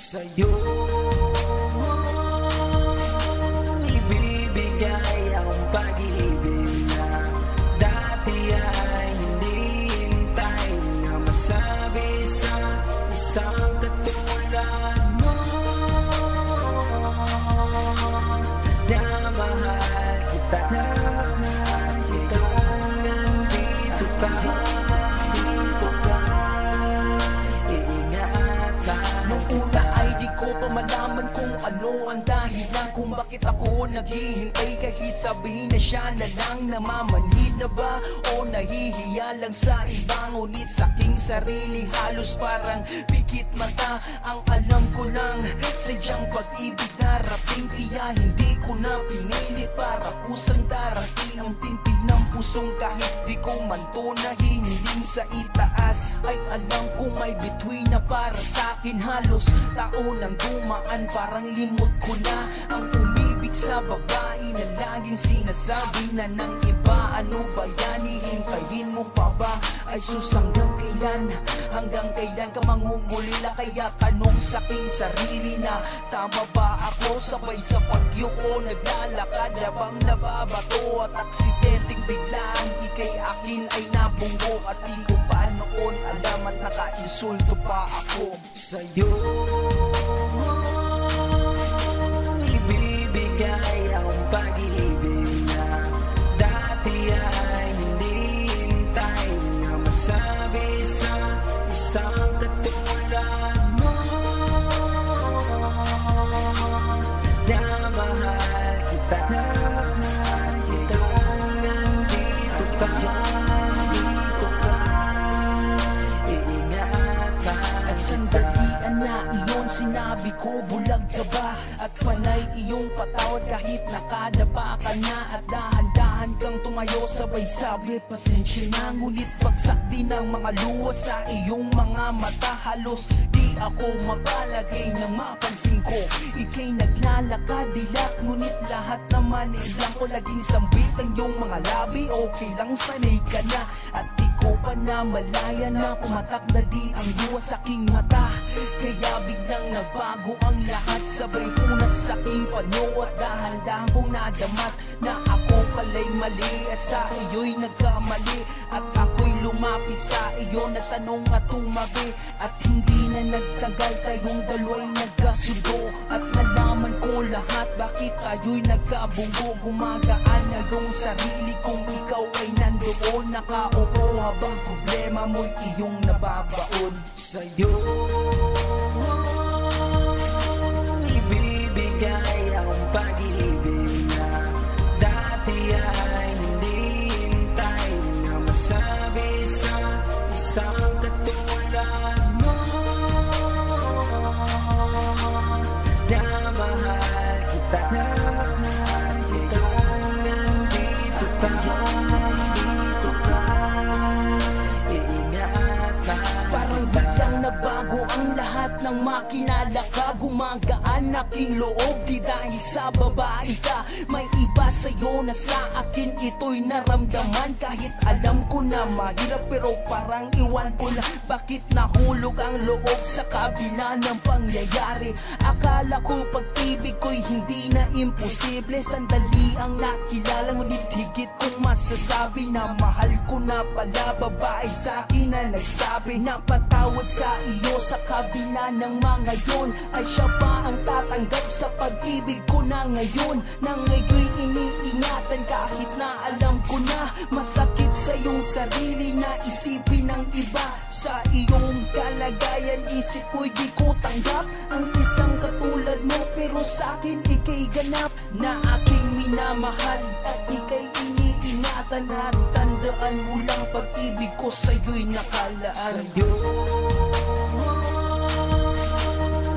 sa'yo ibibigay ang pag-ibig na dati ay hindi hintay na masabi sa isang katulad mo na mahal kita. Malaman kung ano ang dahilan kung bakit ako naghihintay, kahit sabihin na siya na lang. Namamanhid na ba o nahihiya lang sa iba? Ngunit sa aking sarili halos parang pikit mata. Ang alam ko lang sadyang pag-ibig darating, tiya hindi ko na pinilit para kusang darating ang pintig ng pusong kahit di ko man to nahihiling sa itaas. Ay alam ko may bituin na para sa akin, halos taon ang dumaan parang limot ko na ang umibig sa babae na laging sinasabi na ng iba. Ano ba yan, hihintayin mo pa ba? Ay sus, hanggang kailan ka mangungulila? Kaya tanong sa aking sarili na tama ba ako? Sabay sa pagyo ko naglalakad habang nababato at aksidenteng biglaan ikay akin ay nabunggo at di ko pa noon alam at nakainsulto pa ako sa'yo. Ibibigay ang pag-ibig na dati ay hindi hintay na masabi sa isang katulad mo na mahal kita. Kung nandito ka, iingat ka. At sandalian na iyon sinabi ko, bulag ka ba? At panay iyong patawad kahit nakadapa ka na. At dahan-dahan kang tumayo sabay sabi pasensya na. Ngunit bagsak din ang mga luha sa iyong mga mata. Halos di ako mapalagay na mapansin ko ikay naglalakad dilak, ngunit lahat naman ilang ko laging sambit ang iyong mga labi. Okay lang, sanay ka na at di ko pa na malaya na pumatak na din ang luha sa aking mata. Kaya biglang nagbago ang lahat, sabay punas sa aking panyo at dahan-dahan kong nadamat na ako pala'y mali at sa iyo'y nagkamali. At ako'y lumapit sa iyo, nagtanong at tumabi, at hindi na nagtagal tayong dalawa'y nagkasundo. At nalaman ko lahat bakit tayo'y nagkabunggo. Gumagaan na yung sarili kung ikaw ay nandoon nakaupo habang problema mo'y iyong nababaon sa'yo. Ibibigay ang pag-ibig na dati ay hindi hintay na masabi sa isang katulad mo na mahal kita. Kung nandito ka, iingat ka. Parang biglang nabago ang lahat ng makilala ka. Gumagaan aking loob di dahil sa babae ka. May iba sa'yo na sa akin ito'y naramdaman. Kahit alam ko na mahirap pero parang iwan ko na bakit nahulog ang loob sa kabila ng pangyayari. Akala ko pag-ibig ko'y hindi na imposible. Sandali ang nakilala, ngunit higit kong masasabi na mahal ko na pala. Babae sa akin na nagsabi na patawad sa iyo sa kabila ng mga yon. Ay siya pa ang tatanggap sa pag-ibig ko na ngayon. Na ngayon'y iniingatan kahit na alam ko na masakit sa iyong sarili na isipin ng iba. Sa iyong kalagayan isip ko'y di ko tanggap ang isang katulad mo, pero sa akin ika'y ganap na aking minamahal at ika'y iniingatan. At tandaan mo lang pag-ibig ko sa'yo'y nakalaan. Sa'yo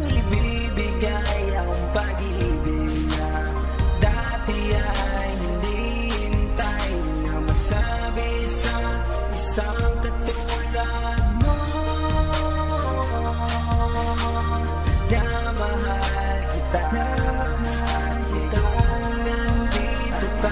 ibibigay ang pag-ibig na dati ay hindi hintay na masabi sa isang katulad mo na mahal kita. Kung nandito ka,